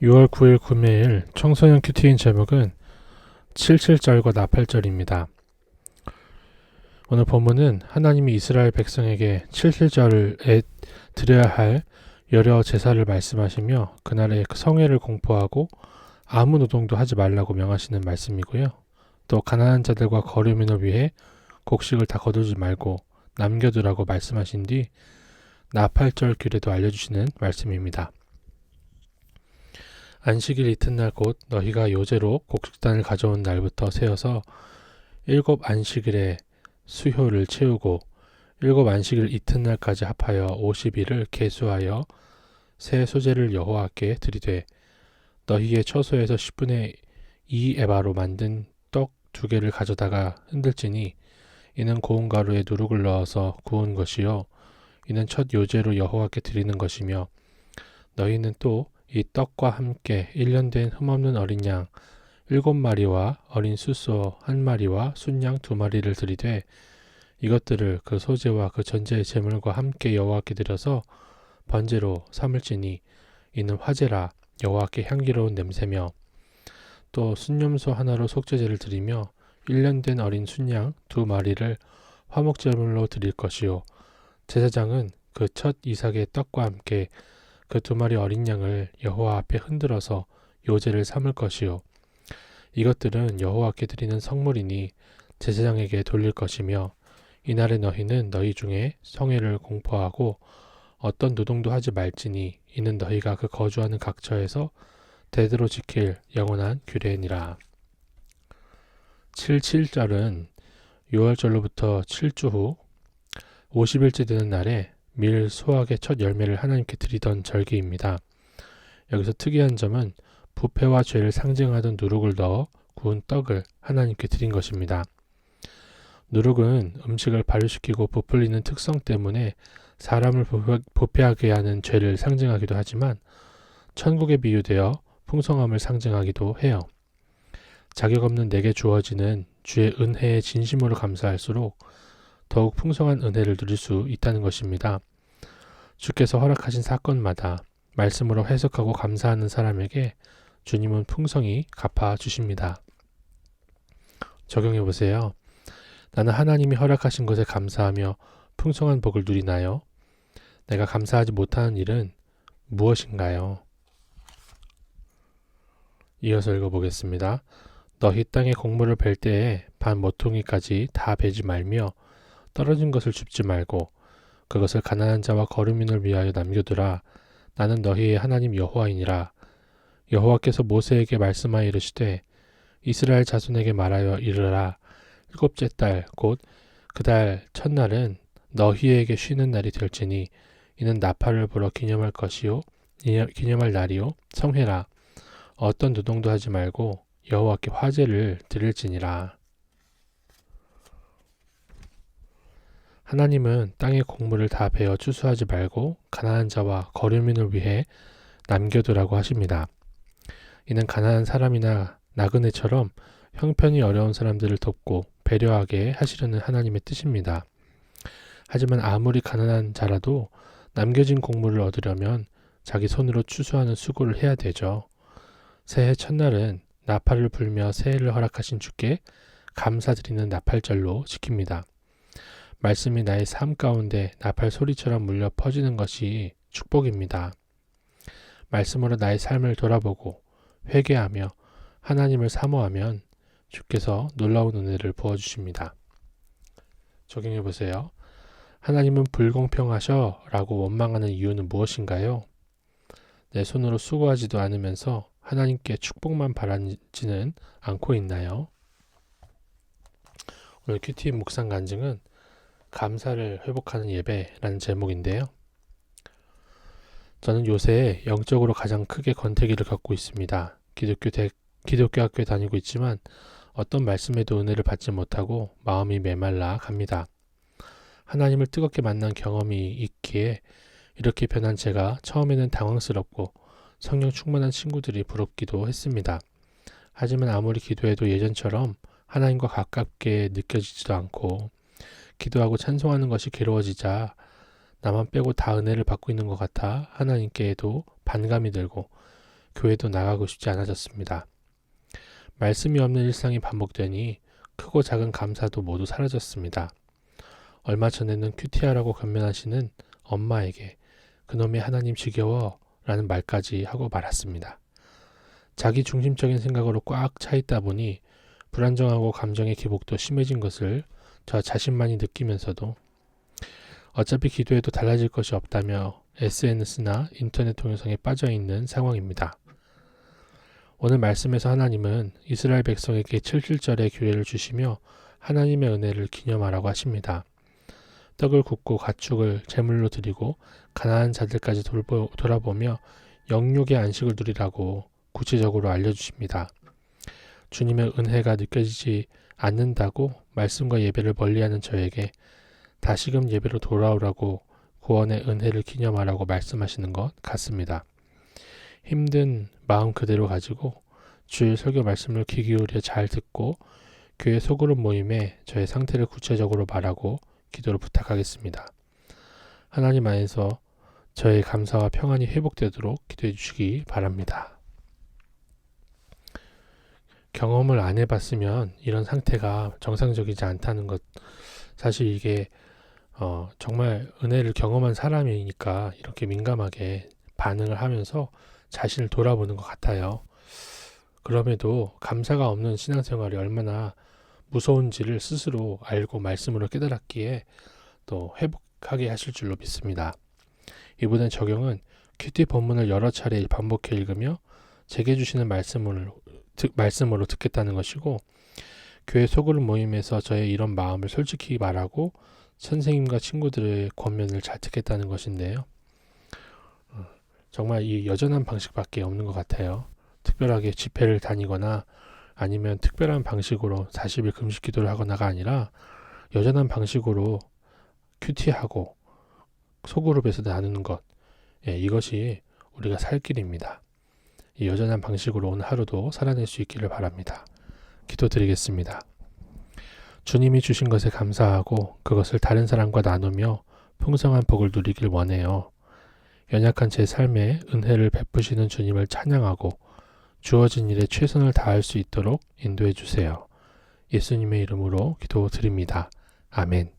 6월 9일 금요일 청소년 큐티인 제목은 77절과 나팔절입니다. 오늘 본문은 하나님이 이스라엘 백성에게 77절에 드려야 할 여러 제사를 말씀하시며 그날에 성회를 공포하고 아무 노동도 하지 말라고 명하시는 말씀이고요. 또 가난한 자들과 거류민을 위해 곡식을 다 거두지 말고 남겨두라고 말씀하신 뒤 나팔절 규례도 알려주시는 말씀입니다. 안식일 이튿날 곧 너희가 요제로 곡식단을 가져온 날부터 세어서 7 안식일에 수효를 채우고 7 안식일 이튿날까지 합하여 50일을 계수하여 새 소재를 여호와께 드리되 너희의 처소에서 10분의 2 에바로 만든 떡 2개를 가져다가 흔들지니 이는 고운 가루에 누룩을 넣어서 구운 것이요 이는 첫 요제로 여호와께 드리는 것이며 너희는 또 이 떡과 함께 1년 된 흠없는 어린 양 7마리와 어린 숫소 1마리와 순양 2마리를 드리되 이것들을 그 소제와 그 전제의 제물과 함께 여호와께 드려서 번제로 삼을지니 이는 화제라 여호와께 향기로운 냄새며 또 순염소 하나로 속죄제를 드리며 1년 된 어린 순양 2마리를 화목제물로 드릴 것이요 제사장은 그 첫 이삭의 떡과 함께 그 2마리 어린 양을 여호와 앞에 흔들어서 요제를 삼을 것이요 이것들은 여호와께 드리는 성물이니 제사장에게 돌릴 것이며 이날에 너희는 너희 중에 성회를 공포하고 어떤 노동도 하지 말지니 이는 너희가 그 거주하는 각처에서 대대로 지킬 영원한 규례니라. 77절은 6월절로부터 7주 후 50일째 되는 날에 밀 수확의 첫 열매를 하나님께 드리던 절기입니다. 여기서 특이한 점은 부패와 죄를 상징하던 누룩을 넣어 구운 떡을 하나님께 드린 것입니다. 누룩은 음식을 발효시키고 부풀리는 특성 때문에 사람을 부패하게 하는 죄를 상징하기도 하지만 천국에 비유되어 풍성함을 상징하기도 해요. 자격 없는 내게 주어지는 주의 은혜에 진심으로 감사할수록 더욱 풍성한 은혜를 누릴 수 있다는 것입니다. 주께서 허락하신 사건마다 말씀으로 해석하고 감사하는 사람에게 주님은 풍성히 갚아주십니다. 적용해보세요. 나는 하나님이 허락하신 것에 감사하며 풍성한 복을 누리나요? 내가 감사하지 못하는 일은 무엇인가요? 이어서 읽어보겠습니다. 너희 땅에 곡물을 벨 때에 반 모퉁이까지 다 베지 말며 떨어진 것을 줍지 말고 그것을 가난한 자와 거류민을 위하여 남겨두라. 나는 너희의 하나님 여호와이니라. 여호와께서 모세에게 말씀하여 이르시되 이스라엘 자손에게 말하여 이르라. 7째 달 곧 그 달 첫날은 너희에게 쉬는 날이 될지니 이는 나팔을 불어 기념할 것이요 기념할 날이요 성회라. 어떤 노동도 하지 말고 여호와께 화제를 드릴지니라. 하나님은 땅의 곡물을 다 베어 추수하지 말고 가난한 자와 거류민을 위해 남겨두라고 하십니다. 이는 가난한 사람이나 나그네처럼 형편이 어려운 사람들을 돕고 배려하게 하시려는 하나님의 뜻입니다. 하지만 아무리 가난한 자라도 남겨진 곡물을 얻으려면 자기 손으로 추수하는 수고를 해야 되죠. 새해 첫날은 나팔을 불며 새해를 허락하신 주께 감사드리는 나팔절로 지킵니다. 말씀이 나의 삶 가운데 나팔 소리처럼 물려 퍼지는 것이 축복입니다. 말씀으로 나의 삶을 돌아보고 회개하며 하나님을 사모하면 주께서 놀라운 은혜를 부어주십니다. 적용해보세요. 하나님은 불공평하셔 라고 원망하는 이유는 무엇인가요? 내 손으로 수고하지도 않으면서 하나님께 축복만 바라지는 않고 있나요? 오늘 큐티 묵상 간증은 감사를 회복하는 예배라는 제목인데요. 저는 요새 영적으로 가장 크게 권태기를 겪고 있습니다. 기독교 학교에 다니고 있지만 어떤 말씀에도 은혜를 받지 못하고 마음이 메말라 갑니다. 하나님을 뜨겁게 만난 경험이 있기에 이렇게 변한 제가 처음에는 당황스럽고 성령 충만한 친구들이 부럽기도 했습니다. 하지만 아무리 기도해도 예전처럼 하나님과 가깝게 느껴지지도 않고 기도하고 찬송하는 것이 괴로워지자 나만 빼고 다 은혜를 받고 있는 것 같아 하나님께도 반감이 들고 교회도 나가고 싶지 않아졌습니다. 말씀이 없는 일상이 반복되니 크고 작은 감사도 모두 사라졌습니다. 얼마 전에는 큐티하라고 권면하시는 엄마에게 그놈이 하나님 지겨워 라는 말까지 하고 말았습니다. 자기 중심적인 생각으로 꽉 차 있다 보니 불안정하고 감정의 기복도 심해진 것을 저 자신만이 느끼면서도 어차피 기도해도 달라질 것이 없다며 SNS나 인터넷 동영상에 빠져있는 상황입니다. 오늘 말씀에서 하나님은 이스라엘 백성에게 7절의 규례를 주시며 하나님의 은혜를 기념하라고 하십니다. 떡을 굽고 가축을 제물로 드리고 가난한 자들까지 돌아보며 영육의 안식을 누리라고 구체적으로 알려주십니다. 주님의 은혜가 느껴지지 않는다고 말씀과 예배를 멀리하는 저에게 다시금 예배로 돌아오라고 구원의 은혜를 기념하라고 말씀하시는 것 같습니다. 힘든 마음 그대로 가지고 주일 설교 말씀을 귀 기울여 잘 듣고 교회 소그룹 모임에 저의 상태를 구체적으로 말하고 기도를 부탁하겠습니다. 하나님 안에서 저의 감사와 평안이 회복되도록 기도해 주시기 바랍니다. 경험을 안 해봤으면 이런 상태가 정상적이지 않다는 것, 사실 이게 정말 은혜를 경험한 사람이니까 이렇게 민감하게 반응을 하면서 자신을 돌아보는 것 같아요. 그럼에도 감사가 없는 신앙생활이 얼마나 무서운지를 스스로 알고 말씀으로 깨달았기에 또 회복하게 하실 줄로 믿습니다. 이번엔 적용은 큐티 본문을 여러 차례 반복해 읽으며 제게 주시는 말씀으로 듣겠다는 것이고, 교회 소그룹 모임에서 저의 이런 마음을 솔직히 말하고 선생님과 친구들의 권면을 잘 듣겠다는 것인데요. 정말 이 여전한 방식밖에 없는 것 같아요. 특별하게 집회를 다니거나 아니면 특별한 방식으로 40일 금식 기도를 하거나가 아니라 여전한 방식으로 큐티하고 소그룹에서 나누는 것, 이것이 우리가 살 길입니다. 이 여전한 방식으로 오늘 하루도 살아낼 수 있기를 바랍니다. 기도드리겠습니다. 주님이 주신 것에 감사하고 그것을 다른 사람과 나누며 풍성한 복을 누리길 원해요. 연약한 제 삶에 은혜를 베푸시는 주님을 찬양하고 주어진 일에 최선을 다할 수 있도록 인도해 주세요. 예수님의 이름으로 기도드립니다. 아멘.